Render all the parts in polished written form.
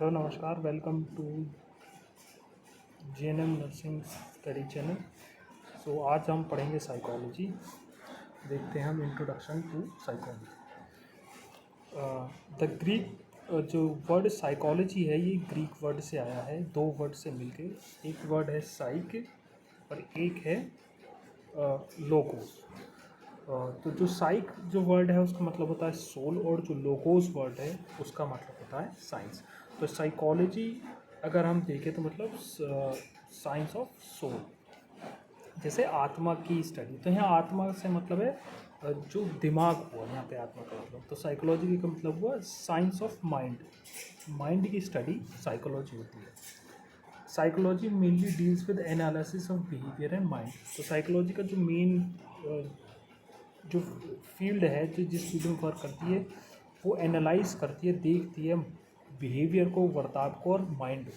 Hello नमस्कार, welcome to JNM nursing study channel. So आज हम पढ़ेंगे साइकोलॉजी। देखते हैं हम introduction to psychology. The Greek जो वर्ड साइकोलॉजी है ये ग्रीक वर्ड से आया है, दो वर्ड से मिलके। एक वर्ड है साइक और एक है लोगोस। तो जो साइक जो वर्ड है उसका मतलब होता है सोल, और जो लोगोस वर्ड है उसका मतलब होता है साइंस। तो साइकोलॉजी अगर हम देखें तो मतलब साइंस ऑफ सोल, जैसे आत्मा की स्टडी। तो यहाँ आत्मा से मतलब है जो दिमाग हुआ, यहाँ पे आत्मा का मतलब। तो साइकोलॉजी का मतलब हुआ साइंस ऑफ माइंड, माइंड की स्टडी साइकोलॉजी होती है। Psychology mainly deals with analysis of behaviour and mind. तो साइकोलॉजी का जो मेन जो फील्ड है, जो जिस फील्ड में वर्क करती है, वो एनालाइज करती है, देखती है बिहेवियर को, वर्ताव को और माइंड को।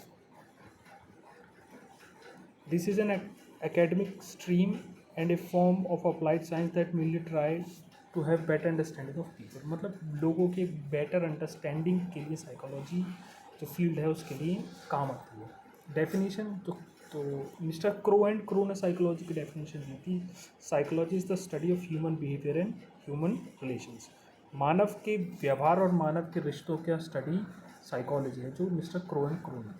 This is an academic stream and a form of applied science that mainly try to have better understanding of people। मतलब लोगों के बेटर अंडरस्टैंडिंग के लिए साइकोलॉजी जो फील्ड है उसके लिए काम आती है। डेफिनेशन तो मिस्टर क्रो एंड क्रो ने साइकोलॉजी की डेफिनेशन दी थी। Psychology is the study of human behaviour and human relations. मानव के व्यवहार और मानव के रिश्तों का स्टडी साइकोलॉजी है, जो मिस्टर क्रो एंड क्रो ने।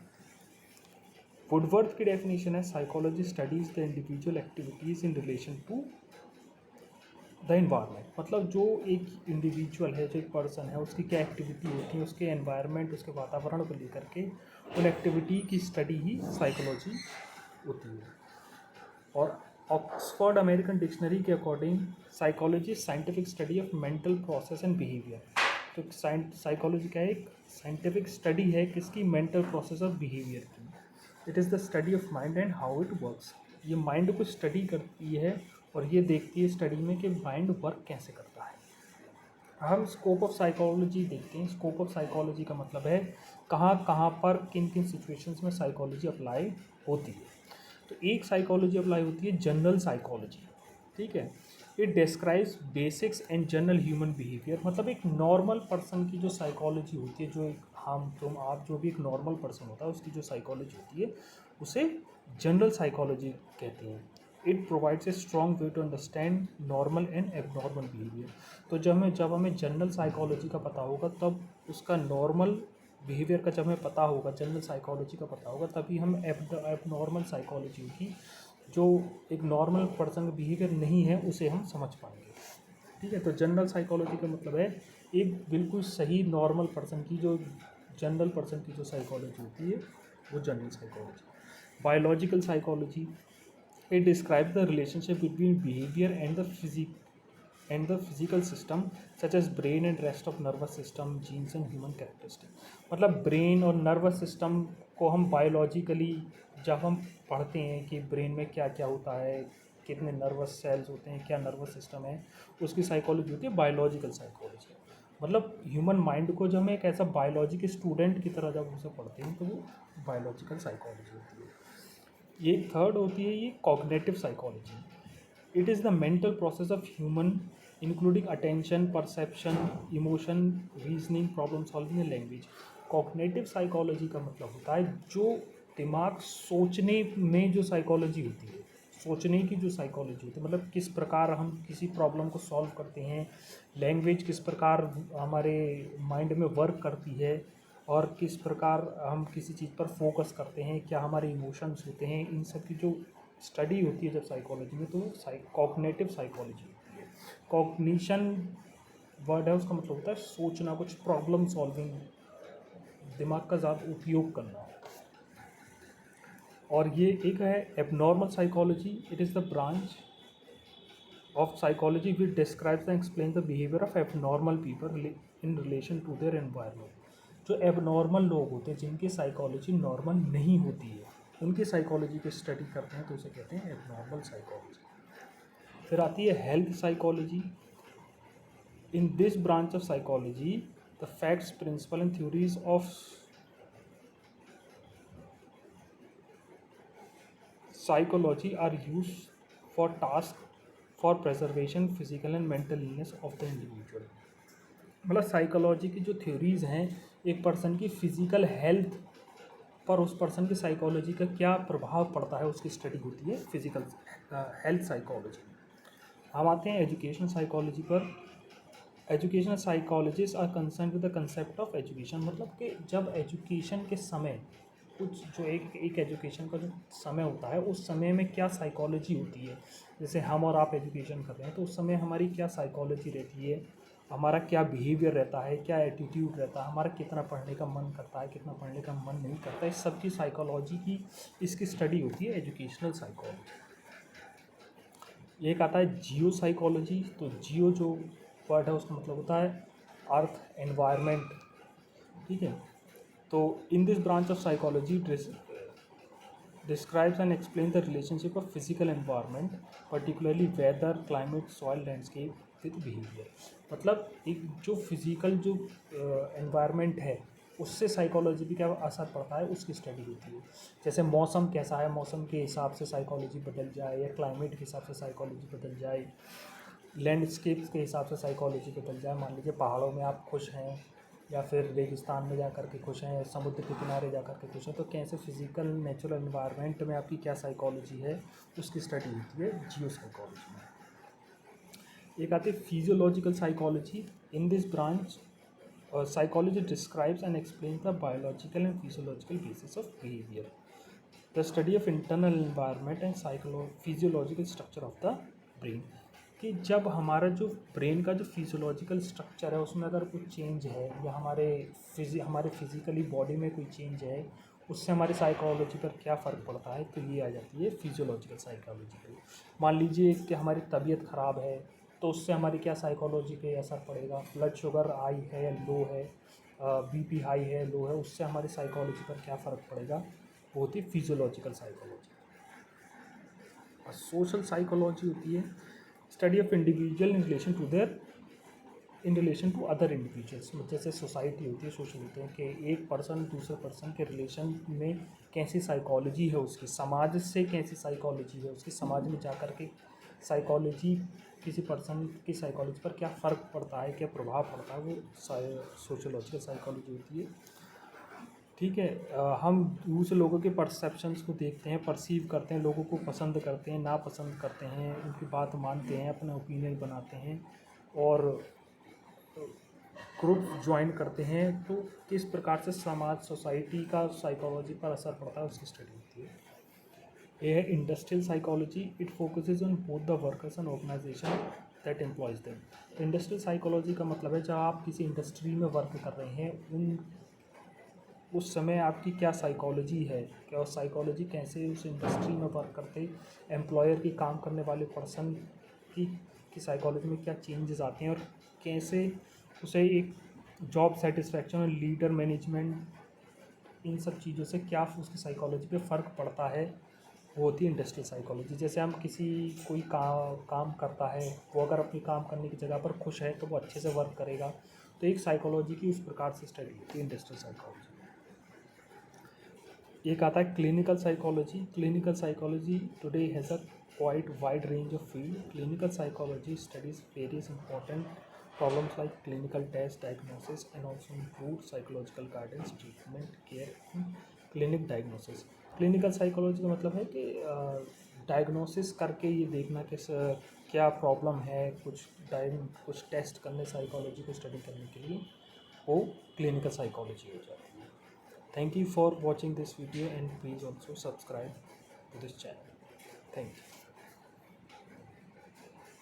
वुडवर्थ की डेफिनेशन है psychology studies the individual activities in relation to the environment. मतलब जो एक इंडिविजुअल है, जो एक पर्सन है, उसकी क्या एक्टिविटी होती है, उसके एनवायरनमेंट, उसके वातावरण को लेकर के उन एक्टिविटी की स्टडी ही साइकोलॉजी होती है। और ऑक्सफोर्ड अमेरिकन डिक्शनरी के according psychology scientific study of mental process and behaviour. तो साइकोलॉजी का एक साइंटिफिक स्टडी है किसकी? मेंटल प्रोसेस और बिहेवियर की। It is the study of mind and how it works. ये माइंड को स्टडी करती है और ये देखती है स्टडी में कि माइंड वर्क कैसे करता है। हम स्कोप ऑफ साइकोलॉजी देखते हैं। स्कोप ऑफ साइकोलॉजी का मतलब है कहाँ कहाँ पर किन किन सिचुएशंस में साइकोलॉजी अप्लाई होती है। तो एक साइकोलॉजी अप्लाई होती है जनरल साइकोलॉजी, ठीक है। It describes basics and general human behaviour. मतलब एक नॉर्मल पर्सन की जो साइकोलॉजी होती है, जो एक हम तुम आप जो भी एक नॉर्मल पर्सन होता है उसकी जो साइकोलॉजी होती है उसे जनरल साइकोलॉजी कहते हैं। It provides a strong way to understand normal and abnormal behaviour. तो जब हमें जनरल साइकोलॉजी का पता होगा, तब उसका नॉर्मल बिहेवियर का जब हमें पता होगा, जनरल साइकोलॉजी का पता होगा, तभी हम एबनॉर्मल साइकोलॉजी की, जो एक नॉर्मल पर्सन का बिहेवियर नहीं है, उसे हम समझ पाएंगे, ठीक है। तो जनरल साइकोलॉजी का मतलब है एक बिल्कुल सही नॉर्मल पर्सन की, जो जनरल पर्सन की जो साइकोलॉजी होती है वो general psychology. Biological psychology, it describe the relationship between behaviour and the physical system such as brain and rest of nervous system, genes and human characteristic. मतलब brain और nervous system को हम biologically जब हम पढ़ते हैं कि ब्रेन में क्या क्या होता है, कितने नर्वस सेल्स होते हैं, क्या नर्वस सिस्टम है, उसकी साइकोलॉजी होती है बायोलॉजिकल साइकोलॉजी। मतलब ह्यूमन माइंड को जब हम एक ऐसा बायोलॉजी के स्टूडेंट की तरह जब उसे पढ़ते हैं तो वो बायोलॉजिकल साइकोलॉजी होती है। ये थर्ड होती है ये cognitive psychology. It is the mental process of human including attention, perception, emotion, reasoning, problem solving and language. Cognitive psychology का मतलब होता है जो दिमाग सोचने में जो साइकोलॉजी होती है, सोचने की जो साइकोलॉजी होती है, मतलब किस प्रकार हम किसी प्रॉब्लम को सॉल्व करते हैं, लैंग्वेज किस प्रकार हमारे माइंड में वर्क करती है, और किस प्रकार हम किसी चीज़ पर फोकस करते हैं, क्या हमारे इमोशंस होते हैं, इन सब की जो स्टडी होती है जब साइकोलॉजी में, तो कॉग्निटिव साइकोलॉजी होती है। कॉग्निशन वर्ड है, उसका मतलब होता है सोचना, कुछ प्रॉब्लम सॉल्विंग, दिमाग का ज़्यादा उपयोग करना। और ये एक है abnormal psychology. It is the branch of psychology which describes and explain the behaviour of abnormal people in relation to their environment. जो एबनॉर्मल लोग होते हैं, जिनकी साइकोलॉजी नॉर्मल नहीं होती है, उनकी साइकोलॉजी की स्टडी करते हैं तो उसे कहते हैं एबनॉर्मल साइकोलॉजी। फिर आती है health psychology. In this branch of psychology the facts, principle and theories of psychology are used for task for preservation, physical and mental illness of the individual। मतलब साइकोलॉजी की जो थ्योरीज़ हैं एक person की physical health पर उस person की psychology का क्या प्रभाव पड़ता है उसकी स्टडी होती है फिज़िकल हेल्थ साइकोलॉजी। हम आते हैं एजुकेशनल साइकोलॉजी पर। Educational psychologist are concern with the concept of education, मतलब कि जब एजुकेशन के समय कुछ जो एक एजुकेशन का जो समय होता है उस समय में क्या साइकोलॉजी होती है, जैसे हम और आप एजुकेशन कर रहे हैं तो उस समय हमारी क्या साइकोलॉजी रहती है, हमारा क्या बिहेवियर रहता है, क्या एटीट्यूड रहता है, हमारा कितना पढ़ने का मन करता है, कितना पढ़ने का मन नहीं करता, इस सब की साइकोलॉजी की इसकी स्टडी होती है एजुकेशनल साइकोलॉजी। एक आता है जियो साइकोलॉजी। तो जियो जो वर्ड है उसका मतलब होता है अर्थ एनवायरनमेंट, ठीक है। तो इन this branch of psychology describes and explains the relationship of physical environment, particularly weather, climate, soil, landscape with behavior। मतलब एक जो फिज़िकल जो एनवायरनमेंट है उससे साइकोलॉजी भी क्या असर पड़ता है उसकी स्टडी होती है। जैसे मौसम कैसा है, मौसम के हिसाब से साइकोलॉजी बदल जाए, या क्लाइमेट के हिसाब से साइकोलॉजी बदल जाए, लैंडस्केप्स के हिसाब से साइकोलॉजी बदल जाए। मान लीजिए पहाड़ों में आप खुश हैं या फिर रेगिस्तान में जा कर के खुश हैं, समुद्र के किनारे जा कर के खुश हैं, तो कैसे फिज़िकल नेचुरल एनवायरनमेंट में आपकी क्या साइकोलॉजी है उसकी स्टडी होती है जियो साइकोलॉजी में। एक आती है physiological psychology. In this branch psychology describes and explains the biological and physiological basis of behaviour, the study of internal environment and physiological structure of the brain. कि जब हमारा जो ब्रेन का जो फिजियोलॉजिकल स्ट्रक्चर है उसमें अगर कुछ चेंज है, या हमारे फिज़िकली बॉडी में कोई चेंज है, उससे हमारी साइकोलॉजी पर क्या फ़र्क पड़ता है, तो ये आ जाती है फिजियोलॉजिकल साइकोलॉजी। मान लीजिए कि हमारी तबीयत ख़राब है तो उससे हमारी क्या साइकोलॉजी पे असर पड़ेगा, ब्लड शुगर हाई है या लो है, बीपी हाई है लो है, उससे हमारी साइकोलॉजी पर क्या फ़र्क पड़ेगा, वो होती है फिजियोलॉजिकल साइकोलॉजी। और सोशल साइकोलॉजी होती है study of individual in relation to other individuals. जैसे सोसाइटी होती है, सोशल होते हैं कि एक पर्सन दूसरे पर्सन के रिलेशन में कैसी साइकोलॉजी है उसकी, समाज से कैसी साइकोलॉजी है उसकी, समाज में जा कर के साइकोलॉजी किसी पर्सन की साइकोलॉजी पर क्या फ़र्क पड़ता है, क्या प्रभाव पड़ता है, वो सोशोलॉजिकल साइकोलॉजी होती है, ठीक है। हम दूसरे लोगों के परसेप्शंस को देखते हैं, परसीव करते हैं, लोगों को पसंद करते हैं, नापसंद करते हैं, उनकी बात मानते हैं, अपना ओपिनियन बनाते हैं और ग्रुप ज्वाइन करते हैं। तो किस प्रकार से समाज सोसाइटी का साइकोलॉजी पर असर पड़ता है उसकी स्टडी होती है। ये है industrial psychology. It focuses on both the workers and organisation that employs them. तो इंडस्ट्रियल साइकोलॉजी का मतलब है जब आप किसी इंडस्ट्री में वर्क कर रहे हैं उस समय आपकी क्या साइकोलॉजी है, क्या साइकोलॉजी कैसे उस इंडस्ट्री में वर्क करते एम्प्लॉयर की, काम करने वाले पर्सन की साइकोलॉजी में क्या चेंजेस आते हैं, और कैसे उसे एक जॉब सेटिस्फैक्शन और लीडर मैनेजमेंट, इन सब चीज़ों से क्या उसकी साइकोलॉजी पे फ़र्क पड़ता है, वो होती है इंडस्ट्रियल साइकोलॉजी। जैसे हम कोई काम करता है, वो अगर अपनी काम करने की जगह पर खुश है तो वो अच्छे से वर्क करेगा, तो एक साइकोलॉजी की उस प्रकार से स्टडी होती है इंडस्ट्रियल साइकोलॉजी। एक आता है clinical psychology. Clinical psychology today has a quite wide range of field. Clinical psychology studies various important problems like clinical test, diagnosis and also include psychological guidance, treatment, care, clinic diagnosis. Clinical psychology का मतलब है कि diagnosis करके ये देखना कि क्या problem है, कुछ टेस्ट करने, साइकोलॉजी को स्टडी करने के लिए, वो क्लिनिकल साइकोलॉजी हो जाती है। Thank you for watching this video and please also subscribe to this channel. Thank you.